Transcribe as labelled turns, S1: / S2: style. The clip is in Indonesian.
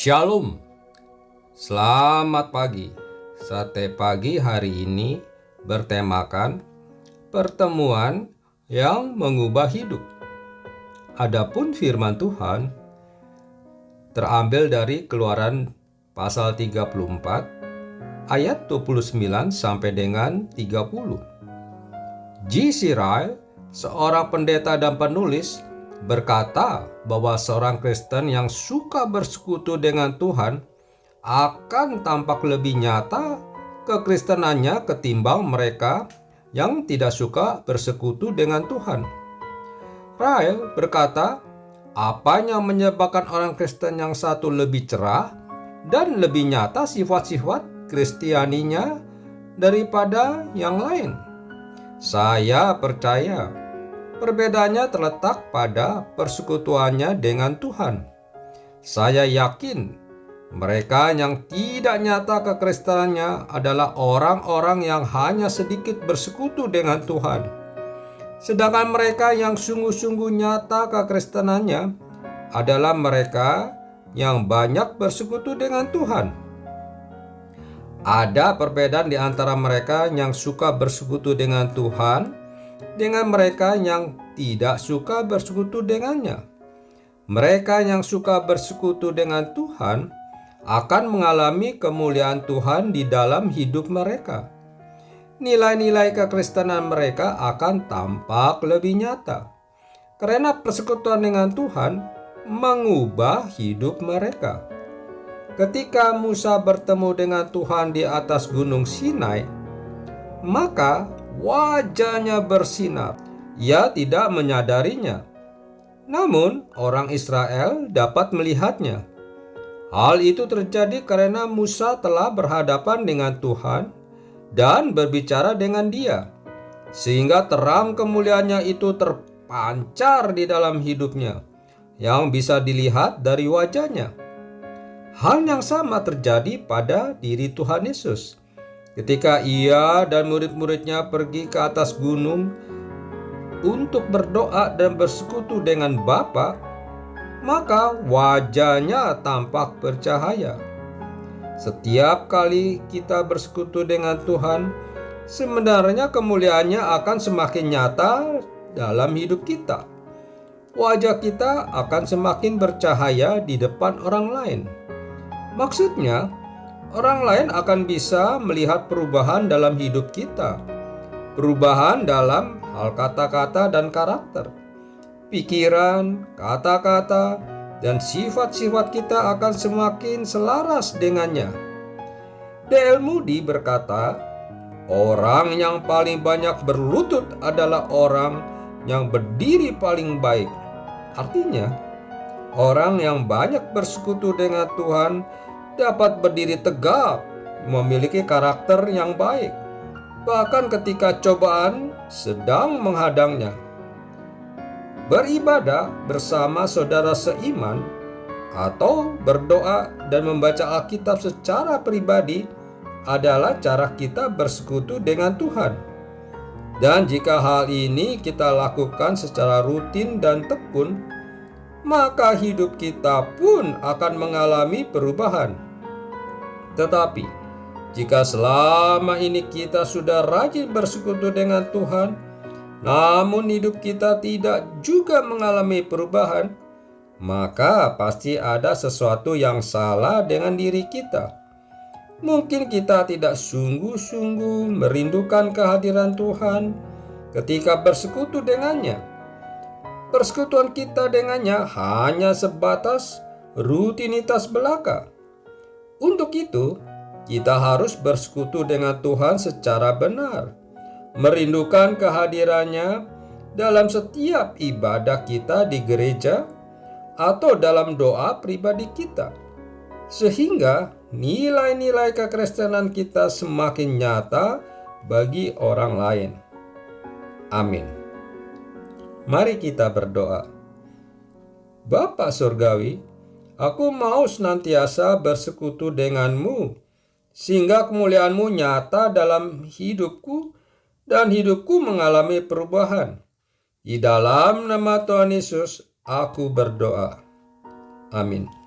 S1: Shalom, selamat pagi. Sate pagi hari ini bertemakan pertemuan yang mengubah hidup. Adapun firman Tuhan terambil dari Keluaran pasal 34 ayat 29 sampai dengan 30. G. Cyril, seorang pendeta dan penulis, berkata bahwa seorang Kristen yang suka bersekutu dengan Tuhan akan tampak lebih nyata kekristenannya ketimbang mereka yang tidak suka bersekutu dengan Tuhan. Ryle berkata, apa yang menyebabkan orang Kristen yang satu lebih cerah dan lebih nyata sifat-sifat Kristianinya daripada yang lain? Saya percaya perbedaannya terletak pada persekutuannya dengan Tuhan. Saya yakin mereka yang tidak nyata kekristenannya adalah orang-orang yang hanya sedikit bersekutu dengan Tuhan. Sedangkan mereka yang sungguh-sungguh nyata kekristenannya adalah mereka yang banyak bersekutu dengan Tuhan. Ada perbedaan di antara mereka yang suka bersekutu dengan Tuhan dengan mereka yang tidak suka bersekutu dengannya. Mereka yang suka bersekutu dengan Tuhan akan mengalami kemuliaan Tuhan di dalam hidup mereka. Nilai-nilai kekristenan mereka akan tampak lebih nyata, karena persekutuan dengan Tuhan mengubah hidup mereka. Ketika Musa bertemu dengan Tuhan di atas Gunung Sinai, maka wajahnya bersinar. Ia tidak menyadarinya, namun orang Israel dapat melihatnya. Hal itu terjadi karena Musa telah berhadapan dengan Tuhan dan berbicara dengan Dia, sehingga terang kemuliaannya itu terpancar di dalam hidupnya, yang bisa dilihat dari wajahnya. Hal yang sama terjadi pada diri Tuhan Yesus. Ketika ia dan murid-muridnya pergi ke atas gunung untuk berdoa dan bersekutu dengan Bapa, maka wajahnya tampak bercahaya. Setiap kali kita bersekutu dengan Tuhan, sebenarnya kemuliaannya akan semakin nyata dalam hidup kita. Wajah kita akan semakin bercahaya di depan orang lain. Maksudnya, orang lain akan bisa melihat perubahan dalam hidup kita, perubahan dalam hal kata-kata dan karakter, pikiran, kata-kata, dan sifat-sifat kita akan semakin selaras dengannya. D.L. Moody berkata, orang yang paling banyak berlutut adalah orang yang berdiri paling baik. Artinya, orang yang banyak bersekutu dengan Tuhan dapat berdiri tegap, memiliki karakter yang baik, bahkan ketika cobaan sedang menghadangnya. Beribadah bersama saudara seiman atau berdoa dan membaca Alkitab secara pribadi adalah cara kita bersekutu dengan Tuhan. Dan jika hal ini kita lakukan secara rutin dan tekun, maka hidup kita pun akan mengalami perubahan. Tetapi, jika selama ini kita sudah rajin bersekutu dengan Tuhan, namun hidup kita tidak juga mengalami perubahan, maka pasti ada sesuatu yang salah dengan diri kita. Mungkin kita tidak sungguh-sungguh merindukan kehadiran Tuhan ketika bersekutu dengannya. Persekutuan kita dengannya hanya sebatas rutinitas belaka. Untuk itu, kita harus bersekutu dengan Tuhan secara benar, merindukan kehadirannya dalam setiap ibadah kita di gereja atau dalam doa pribadi kita, sehingga nilai-nilai kekristenan kita semakin nyata bagi orang lain. Amin. Mari kita berdoa. Bapa Surgawi, aku mau senantiasa bersekutu denganmu, sehingga kemuliaanmu nyata dalam hidupku dan hidupku mengalami perubahan. Di dalam nama Tuhan Yesus, aku berdoa. Amin.